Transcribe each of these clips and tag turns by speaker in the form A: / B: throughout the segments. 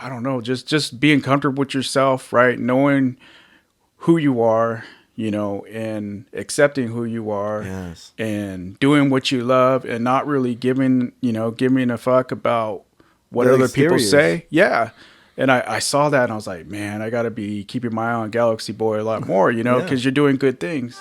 A: I don't know, just being comfortable with yourself, right? Knowing who you are, and accepting who you are,
B: Yes.
A: and doing what you love, and not really giving a fuck about what
B: The
A: other people
B: exteriors.
A: say. Yeah. And I saw that and I was like, man, I got to be keeping my eye on Galaxy Boy a lot more,
B: Yeah.
A: because you're doing good things.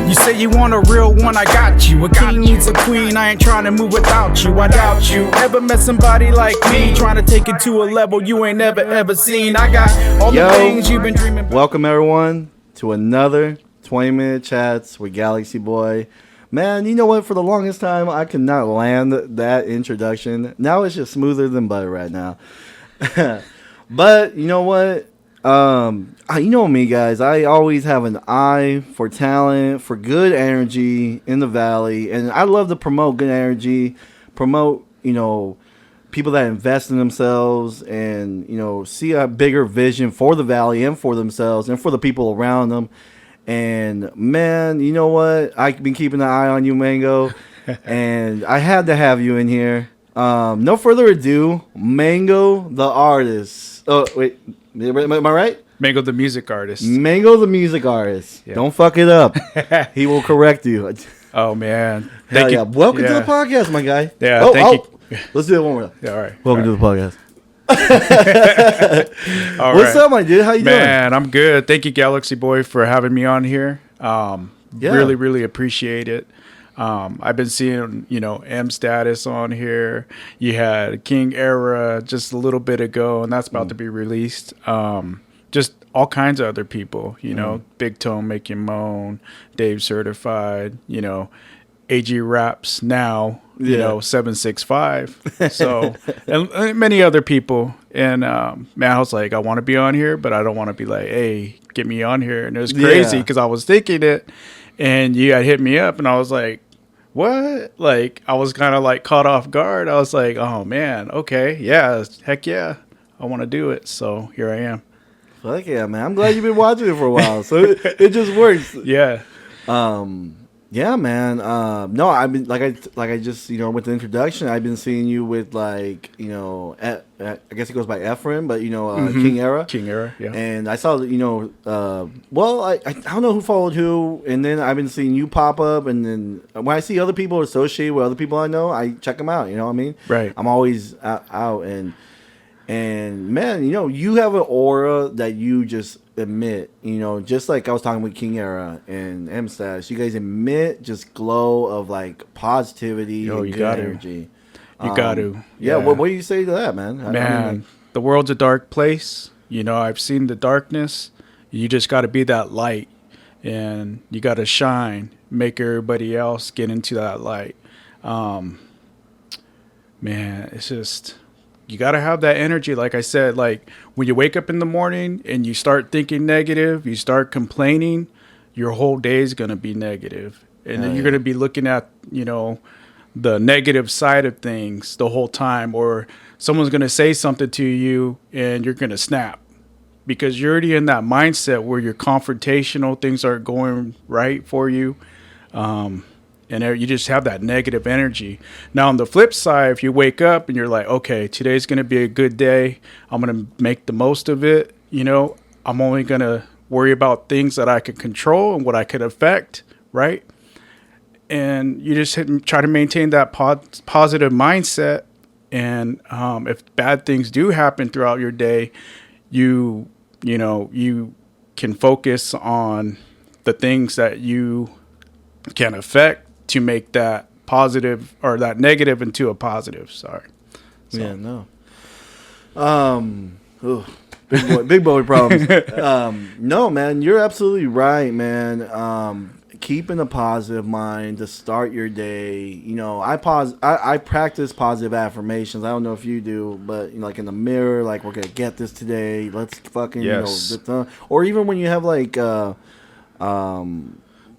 A: You say you want a real one, I got you. A king needs a queen, I ain't trying to move without you. I doubt you ever met somebody like me, trying to take it to a level you ain't never ever seen. I got all the things you've been dreaming about.
B: Welcome everyone to another 20-minute chats with Galaxy Boy. Man, you know what? For the longest time, I could not land that introduction. Now it's just smoother than butter right now. But you know what? You know me, guys. I always have an eye for talent, for good energy in the valley, and I love to promote good energy, promote people that invest in themselves, and see a bigger vision for the valley and for themselves and for the people around them. And man, you know what? I've been keeping an eye on you, Mango, and I had to have you in here. No further ado, Mango the artist. Oh wait, am I right?
A: Mango the music artist.
B: Mango the music artist. Yeah. Don't fuck it up. He will correct you.
A: Oh man,
B: thank you. Welcome to the podcast, my guy.
A: Yeah, thank you.
B: Let's do it one more time.
A: Yeah, all right.
B: Welcome to the podcast.
A: What's
B: up, my dude? How you doing?
A: Man, I'm good. Thank you, Galaxy Boy, for having me on here. Really, really appreciate it. I've been seeing, M Status on here. You had King Era just a little bit ago, and that's about to be released. Just all kinds of other people, Big Tone, Make You Moan, Dave Certified, AG Raps now, 765. So, and many other people. And, man, I was like, I want to be on here, but I don't want to be like, hey, get me on here. And it was crazy because I was thinking it, and you had hit me up, and I was like, what? Like, I was kind of like caught off guard. I was like, oh, man, okay, yeah, heck yeah, I want to do it. So here I am.
B: Fuck yeah, man. I'm glad you've been watching it for a while. So it just works.
A: Yeah.
B: Yeah, man. No, I've been like I just with the introduction, I've been seeing you with I guess it goes by Ephraim, but King Era.
A: King Era, yeah.
B: And I saw that I don't know who followed who, and then I've been seeing you pop up, and then when I see other people associated with other people I know, I check them out. You know what I mean?
A: Right.
B: I'm always out and man, you have an aura that you just emit, just like I was talking with King Era and M Stash. You guys emit just glow of like positivity and good energy.
A: You got to.
B: Yeah. What do you say to that, man?
A: Man, the world's a dark place. I've seen the darkness. You just got to be that light, and you got to shine, make everybody else get into that light. Man, it's just... You got to have that energy. Like I said, like when you wake up in the morning and you start thinking negative, you start complaining, your whole day is going to be negative. And then you're going to be looking at, the negative side of things the whole time, or someone's going to say something to you and you're going to snap because you're already in that mindset where you're confrontational. Things aren't going right for you. And you just have that negative energy. Now, on the flip side, if you wake up and you're like, okay, today's going to be a good day. I'm going to make the most of it. I'm only going to worry about things that I can control and what I can affect, right? And you just try to maintain that positive mindset. And if bad things do happen throughout your day, you can focus on the things that you can affect to make that positive or that negative into a positive. Sorry. So.
B: Yeah, no. Big boy problems. No, man, you're absolutely right, man. Keeping a positive mind to start your day. I practice positive affirmations. I don't know if you do, but like in the mirror, like we're gonna get this today. Let's fucking or even when you have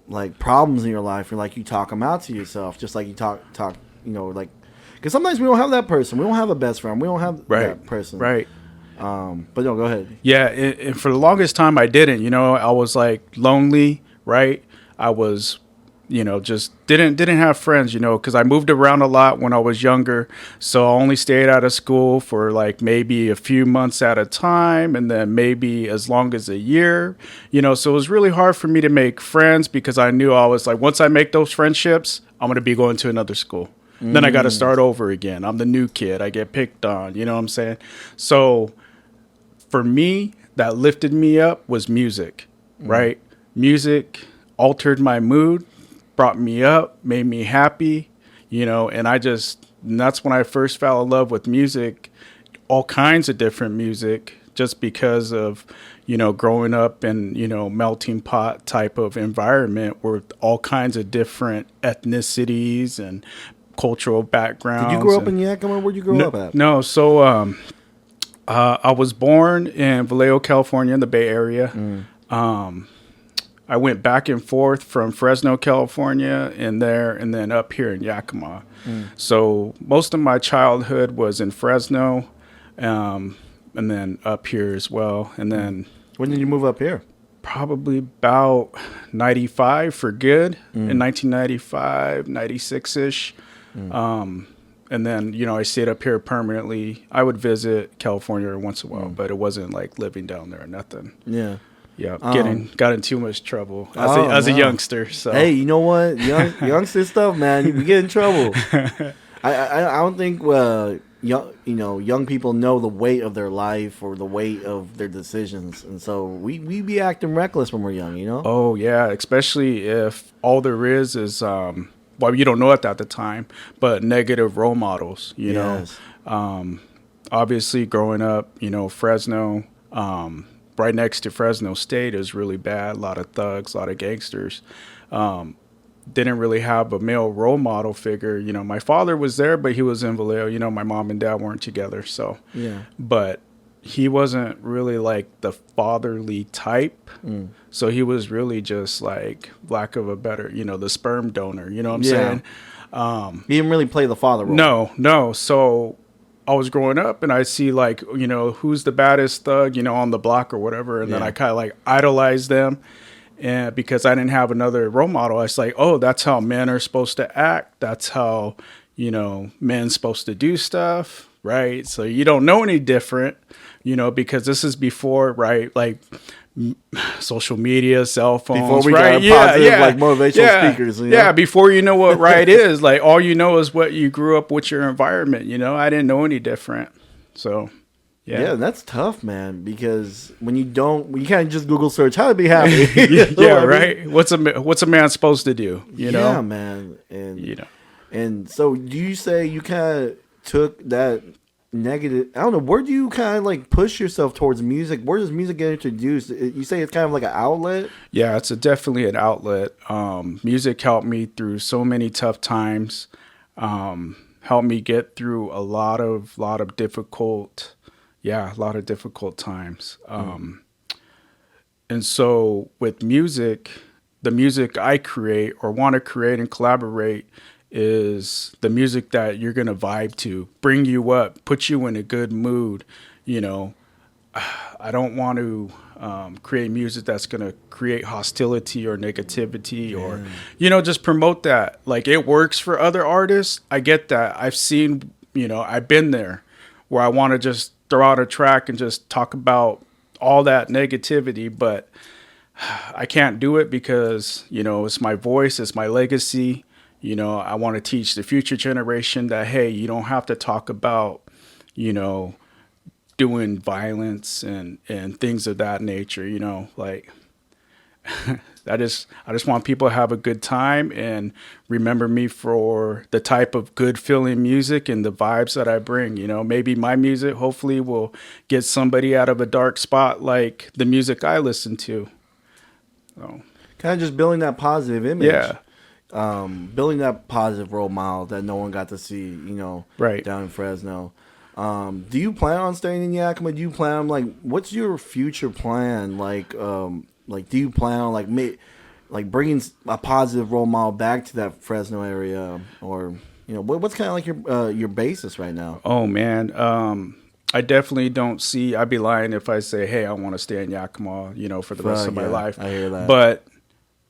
B: like problems in your life, or like you talk them out to yourself, just like you talk, like, because sometimes we don't have that person. We don't have a best friend. We don't have that person.
A: Right.
B: But no, go ahead.
A: Yeah. And for the longest time I didn't, I was like lonely, right? I was just didn't have friends, because I moved around a lot when I was younger. So I only stayed out of school for like maybe a few months at a time, and then maybe as long as a year. So it was really hard for me to make friends because I knew I was like, once I make those friendships, I'm going to be going to another school. Then I got to start over again. I'm the new kid. I get picked on. You know what I'm saying? So for me, that lifted me up was music, right? Music altered my mood, brought me up, made me happy, and that's when I first fell in love with music, all kinds of different music, just because of, growing up in, melting pot type of environment with all kinds of different ethnicities and cultural backgrounds.
B: Did you grow up in Yakima? Where'd you grow
A: No,
B: up at?
A: no. So I was born in Vallejo, California, in the Bay Area. I went back and forth from Fresno, California, and then up here in Yakima. So most of my childhood was in Fresno, and then up here as well. And then
B: When did you move up here?
A: probably about 95 for good, in 1995, 96-ish. And then, I stayed up here permanently. I would visit California once in a while, but it wasn't like living down there or nothing.
B: Yeah.
A: Yeah, got in too much trouble as a youngster. So
B: hey, you know what, youngster stuff, man, you get in trouble. I don't think young people know the weight of their life or the weight of their decisions, and so we be acting reckless when we're young,
A: Oh yeah, especially if all there is well, you don't know it at the time, but negative role models.
B: Yes.
A: Obviously growing up, Fresno. Right next to Fresno State is really bad. A lot of thugs, a lot of gangsters. Didn't really have a male role model figure. My father was there, but he was in Vallejo. My mom and dad weren't together. So,
B: Yeah.
A: But he wasn't really like the fatherly type. So he was really just like, lack of a better, the sperm donor. You know what I'm saying?
B: He didn't really play the father role.
A: No. So I was growing up and I see like, who's the baddest thug, on the block or whatever. And then I kind of like idolized them. And because I didn't have another role model, I was like, oh, that's how men are supposed to act. That's how, men's supposed to do stuff. Right. So you don't know any different, because this is before, right? Like social media, cell phones,
B: Before we
A: right?
B: got positive, like motivational speakers.
A: Yeah, before you know what right is, like all you know is what you grew up with your environment. I didn't know any different. So,
B: yeah, that's tough, man. Because when you can't just Google search how to be happy.
A: Yeah, right. What's a man supposed to do?
B: Yeah, man. And and so do you say you kind of took that negative, I don't know, where do you kind of like push yourself towards music? Where does music get introduced? You say it's kind of like an outlet?
A: Yeah, it's definitely an outlet. Music helped me through so many tough times. Helped me get through a lot of difficult times. And so with music, the music I create or want to create and collaborate is the music that you're going to vibe to, bring you up, put you in a good mood. I don't want to create music that's going to create hostility or negativity or, just promote that. Like it works for other artists. I get that. I've seen, I've been there where I want to just throw out a track and just talk about all that negativity, but I can't do it because, it's my voice, it's my legacy. I want to teach the future generation that, hey, you don't have to talk about, doing violence and things of that nature, like I just want people to have a good time and remember me for the type of good feeling music and the vibes that I bring. Maybe my music hopefully will get somebody out of a dark spot like the music I listen to. So,
B: kind of just building that positive image.
A: Yeah.
B: Building that positive role model that no one got to see,
A: right
B: down in Fresno. Do you plan on staying in Yakima? Do you plan on what's your future plan? Do you plan on bringing a positive role model back to that Fresno area, or what's kind of like your basis right now?
A: Oh man, I definitely don't see. I'd be lying if I say, hey, I want to stay in Yakima, for the rest of my life.
B: I hear that,
A: but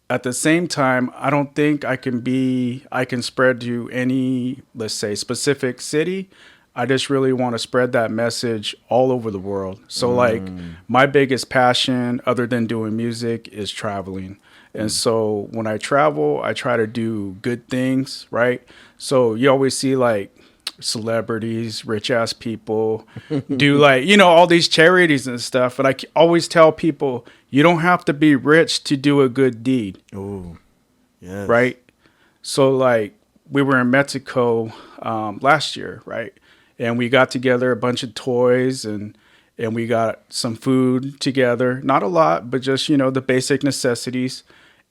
A: at the same time, I don't think I can spread to any, let's say, specific city. I just really want to spread that message all over the world. So like my biggest passion other than doing music is traveling. And so when I travel, I try to do good things, right? So you always see like celebrities, rich ass people do like, all these charities and stuff. And always tell people, you don't have to be rich to do a good deed.
B: Oh, yes.
A: Right. So like we were in Mexico last year. Right. And we got together a bunch of toys and we got some food together. Not a lot, but just, the basic necessities.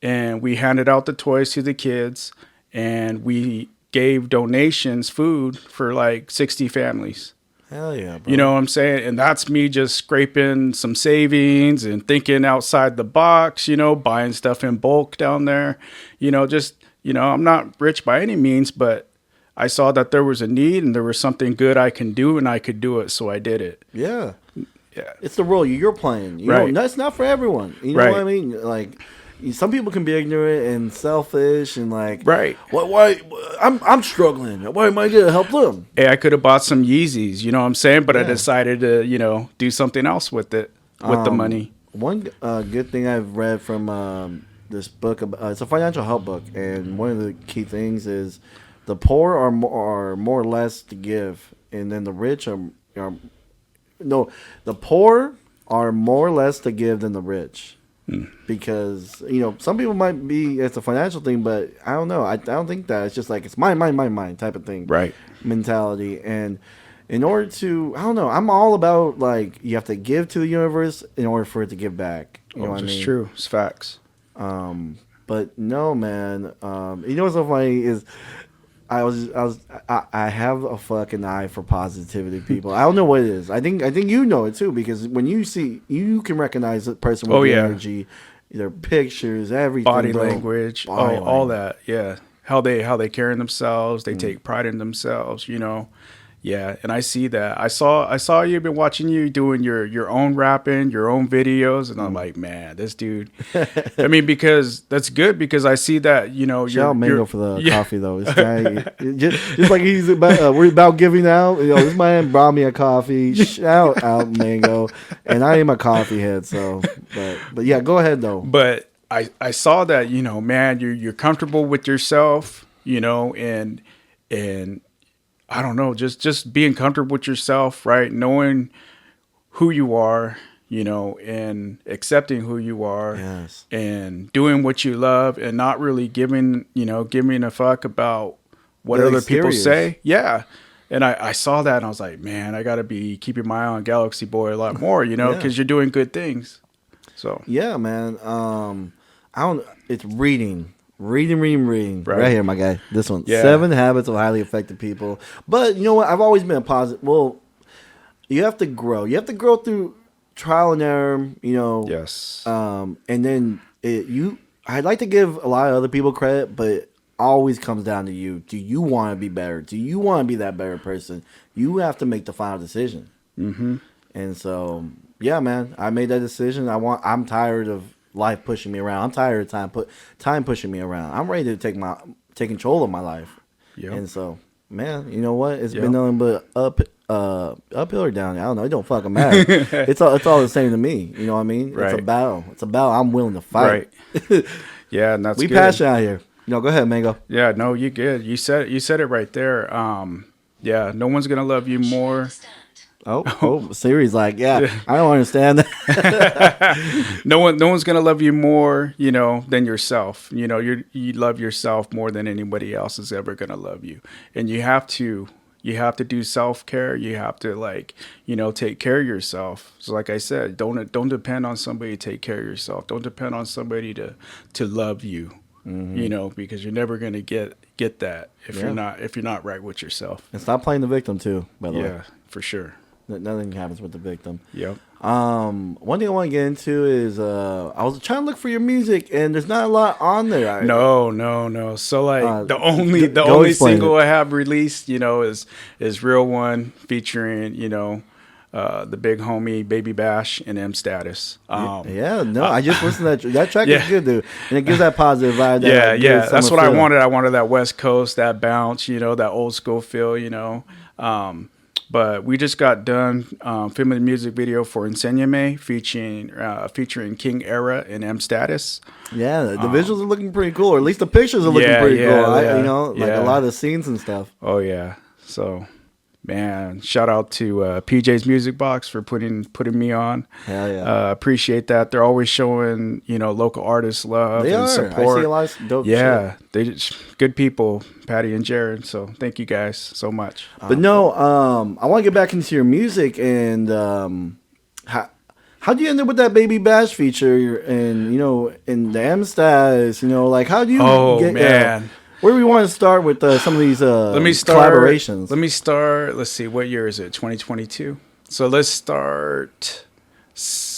A: And we handed out the toys to the kids and we gave donations, food for like 60 families.
B: Hell yeah, bro.
A: You know what I'm saying? And that's me just scraping some savings and thinking outside the box, buying stuff in bulk down there. I'm not rich by any means, but I saw that there was a need and there was something good I can do and I could do it. So I did it.
B: Yeah.
A: Yeah.
B: It's the role you're playing.
A: Right.
B: That's not for everyone. You know
A: Right.
B: what I mean? Like, some people can be ignorant and selfish and like,
A: Right.
B: Why? I'm struggling. Why am I gonna help them?
A: Hey, I could have bought some Yeezys, you know what I'm saying? But I
B: Yeah.
A: decided to, do something else with it, with the money.
B: One good thing I've read from this book, it's a financial help book, and one of the key things is the poor are more or less to give, and then the rich are no, the poor are more or less to give than the rich. Because some people might be, it's a financial thing, but I don't know. I don't think that it's just like it's mine type of thing,
A: Right.
B: mentality. And in order to, I don't know, I'm all about like you have to give to the universe in order for it to give back. You know what I
A: It's
B: mean?
A: true. It's facts.
B: But no, man. What's so funny is I have a fucking eye for positivity, people. I don't know what it is. I think you know it too, because when you can recognize a person with energy, their pictures, everything,
A: body language, all that. Yeah, how they carry themselves. They take pride in themselves. Yeah, and I see that. I saw you've been watching you doing your own rapping, your own videos, and I'm like, man, this dude. I mean, because that's good because I see that
B: Shout out Mango for the coffee though. This guy, just like he's we're about giving out. This man brought me a coffee. Shout out Mango, and I am a coffee head. So, but yeah, go ahead though.
A: But I saw that man, you're comfortable with yourself, and I don't know, just being comfortable with yourself, right? Knowing who you are, and accepting who you are,
B: yes,
A: and doing what you love, and not really giving a fuck about what other people say. Yeah. And I saw that and I was like, man, I got to be keeping my eye on Galaxii Boii a lot more, because you're doing good things. So
B: yeah, man. It's reading. Reading. Right here, my guy. This one. Yeah. 7 Habits of Highly Effective People. But you know what? I've always been a positive. Well, you have to grow. You have to grow through trial and error,
A: Yes.
B: And then I'd like to give a lot of other people credit, but it always comes down to you. Do you want to be better? Do you want to be that better person? You have to make the final decision.
A: Mm-hmm.
B: And so, yeah, man, I made that decision. I'm tired of life pushing me around. I'm tired of time pushing me around. I'm ready to take control of my life. Yep. And so, man, you know what? It's been nothing but uphill or down. I don't know. It don't fucking matter. it's all the same to me. You know what I mean? Right. It's a battle. I'm willing to fight.
A: Right. Yeah, and that's
B: we
A: good.
B: passionate out here. Go ahead, Mango.
A: Yeah, no, you good. You said it right there. Yeah, no one's gonna love you more.
B: Siri's like, yeah, I don't understand that.
A: No one's gonna love you more, than yourself. You love yourself more than anybody else is ever gonna love you, and you have to do self-care. You have to take care of yourself. So like I said, don't depend on somebody to take care of yourself. Don't depend on somebody to love you. Mm-hmm. Because you're never gonna get that if you're not right with yourself.
B: And stop playing the victim too, by the way.
A: Yeah, for sure.
B: Nothing happens with the victim.
A: Yep.
B: One thing I want to get into is I was trying to look for your music and there's not a lot on there.
A: No. So like the only single I have released, is Real One featuring the big homie Baby Bash and M Status.
B: Yeah, no, I just listened to that track
A: yeah.
B: is good, dude, and it gives that positive vibe. That,
A: Yeah,
B: like,
A: yeah,
B: good
A: that's
B: summer
A: what I
B: feel.
A: wanted. I wanted that West Coast, that bounce, that old school feel, But we just got done filming a music video for Enseñame featuring King Era and M Status.
B: Yeah, the visuals are looking pretty cool, or at least the pictures are looking pretty cool. Like a lot of the scenes and stuff.
A: Oh yeah. So, man, shout out to PJ's Music Box for putting me on.
B: Hell yeah.
A: Appreciate that. They're always showing local artists love
B: They
A: and
B: are.
A: support.
B: I see a lot of dope
A: Yeah,
B: shit.
A: they just good people, Patty and Jared. So thank you guys so much.
B: But no, I want to get back into your music and how do you end up with that Baby Bash feature and in the M Status? Like how do you get?
A: Man.
B: Where do we want to start with some of these
A: Let me start
B: collaborations?
A: Let's see, what year is it? 2022. So let's start.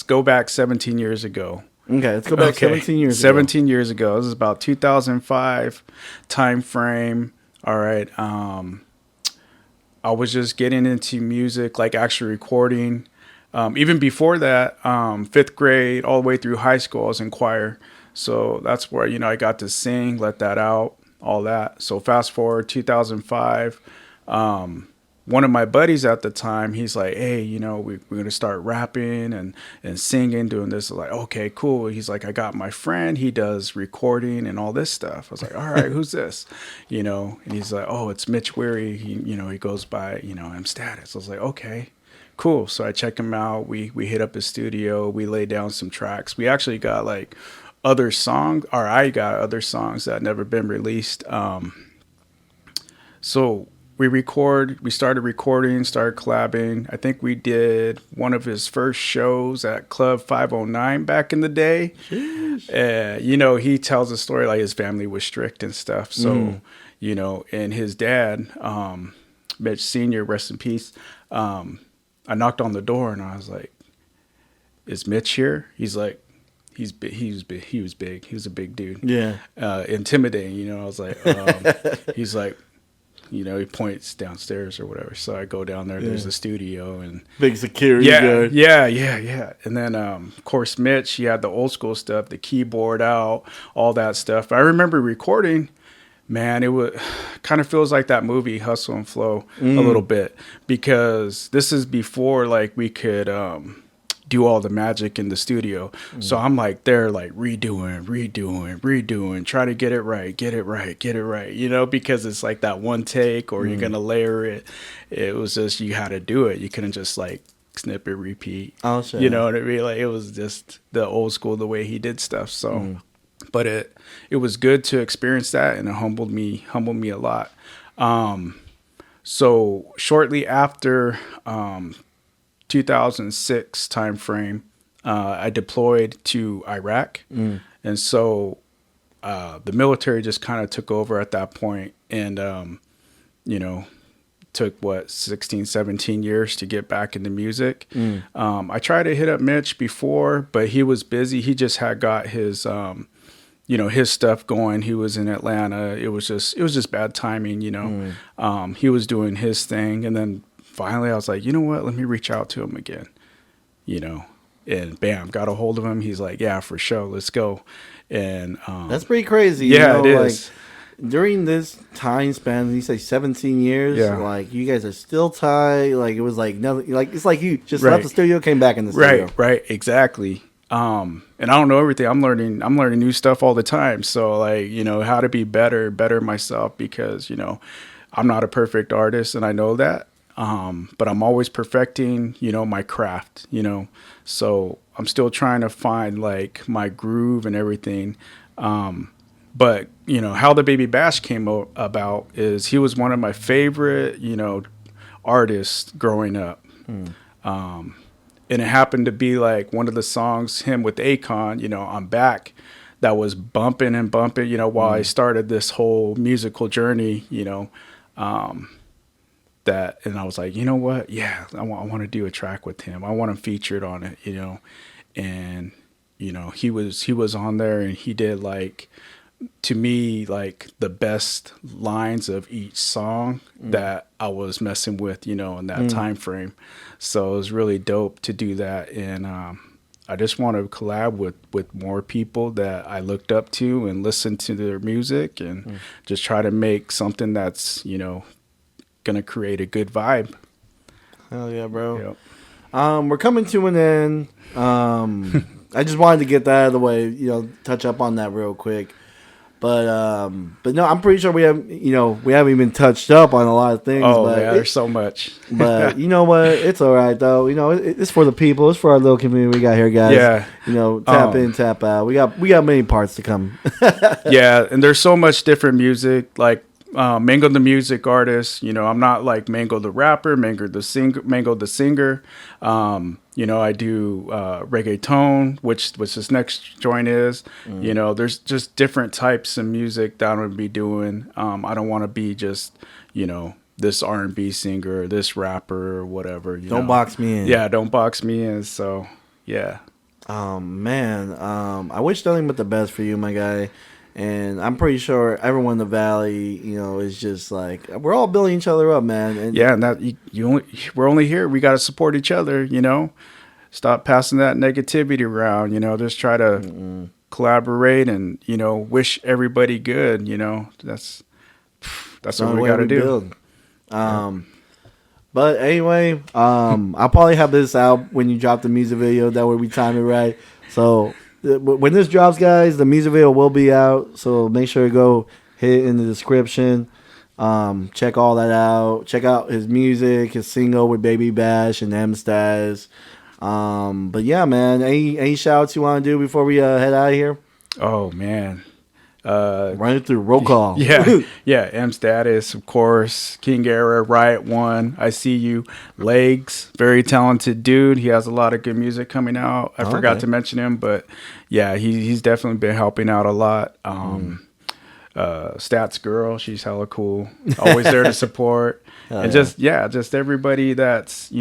A: Go back 17 years ago.
B: Okay, let's go back 17 years ago.
A: 17 years ago. This is about 2005 time frame. All right. I was just getting into music, like actually recording. Even before that, 5th grade all the way through high school, I was in choir. So that's where, I got to sing, let that out, all that. So fast forward 2005, one of my buddies at the time, he's like, hey, we're going to start rapping and singing, doing this. I was like, okay, cool. He's like, I got my friend. He does recording and all this stuff. I was like, all right, who's this? And he's like, oh, it's Mitch Weary. He goes by, M Status. I was like, okay, cool. So I check him out. We hit up his studio. We laid down some tracks. We actually got like other songs, or I got other songs that had never been released. So we started recording, started collabing. I think we did one of his first shows at Club 509 back in the day. He tells a story like his family was strict and stuff. So, and his dad, Mitch Sr., rest in peace, I knocked on the door and I was like, is Mitch here? He's like, he was big. He was big. He was a big dude.
B: Yeah.
A: Intimidating, I was like, he's like, he points downstairs or whatever. So I go down there. Yeah. There's a studio and
B: big security guard.
A: Yeah. And then, of course, Mitch, he had the old school stuff, the keyboard out, all that stuff. I remember recording. Man, it would kind of feels like that movie Hustle and Flow a little bit, because this is before like we could do all the magic in the studio. So I'm like there like redoing, trying to get it right, because it's like that one take or you're going to layer it. It was just, you had to do it. You couldn't just like snip it, repeat.
B: Oh, sure.
A: You know what I mean? Like it was just the old school, the way he did stuff. So, but it was good to experience that, and it humbled me a lot. So shortly after 2006 time frame, I deployed to Iraq, and so the military just kind of took over at that point, and took 16, 17 years to get back into music. I tried to hit up Mitch before, but he was busy. He just had got his his stuff going. He was in Atlanta. It was just bad timing, he was doing his thing. And then finally I was like, you know what, let me reach out to him again, and bam, got a hold of him. He's like, yeah, for sure. Let's go. And,
B: that's pretty crazy.
A: Yeah, it is.
B: Like, during this time span, you say 17 years,
A: yeah.
B: Like you guys are still tied. Like it was like nothing, like it's like you just left the studio, came back in the studio.
A: Right. Exactly. And I don't know everything. I'm learning new stuff all the time. So like, how to be better myself, because, I'm not a perfect artist and I know that. But I'm always perfecting, my craft, so I'm still trying to find like my groove and everything. But how the Baby Bash came about is he was one of my favorite, artists growing up. And it happened to be like one of the songs, him with Akon, I'm Back, that was bumping, while I started this whole musical journey, that, and I was like, you know what? Yeah, I want to do a track with him. I want him featured on it, and, he was on there, and he did like to me, like the best lines of each song that I was messing with, in that time frame. So it was really dope to do that. And I just want to collab with more people that I looked up to and listen to their music and just try to make something that's, going to create a good vibe.
B: Hell yeah, bro.
A: Yep.
B: We're coming to an end. I just wanted to get that out of the way, touch up on that real quick. But no, I'm pretty sure we haven't even touched up on a lot of things.
A: Oh,
B: but
A: yeah, there's so much.
B: But you know what? It's all right though. It's for the people. It's for our little community we got here, guys.
A: Yeah.
B: Tap in, tap out. We got many parts to come.
A: Yeah, and there's so much different music. Like Mango the music artist. I'm not like Mango the rapper, Mango the singer. I do reggaeton, which this next joint is. There's just different types of music that I'm gonna be doing. I don't want to be just this R&B singer or this rapper or whatever.
B: Don't box me in.
A: Yeah, don't box me in. So yeah.
B: Man, I wish nothing but the best for you, my guy. And I'm pretty sure everyone in the valley, is just like we're all building each other up, man. And
A: yeah, and that we're only here. We got to support each other. Stop passing that negativity around. Just try to collaborate and wish everybody good. That's what we got to do.
B: But anyway, I'll probably have this out when you drop the music video. That way we time it right. So when this drops, guys, the music video will be out. So make sure to go hit it in the description. Check all that out. Check out his music, his single with Baby Bash and M-Stas. But yeah, man, any shout outs you want to do before we head out of here?
A: Oh man.
B: Run it through roll call.
A: Yeah. M Status, of course. King Era, Riot One. I See You. Legs, very talented dude. He has a lot of good music coming out. I forgot to mention him, but yeah, he's definitely been helping out a lot. Stats Girl, she's hella cool. Always there to support. And just everybody that's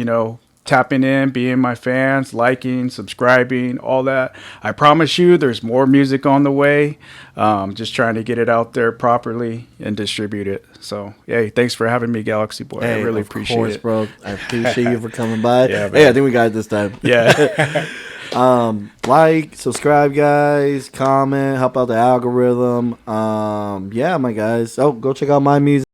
A: tapping in, being my fans, liking, subscribing, all that. I promise you there's more music on the way. Just trying to get it out there properly and distribute it. So, hey, thanks for having me, Galaxii Boy.
B: Hey,
A: I really appreciate it.
B: Bro. I appreciate you for coming by.
A: Yeah,
B: hey, I think we got it this time.
A: Yeah.
B: Like, subscribe, guys, comment, help out the algorithm. Yeah, my guys. Oh, go check out my music.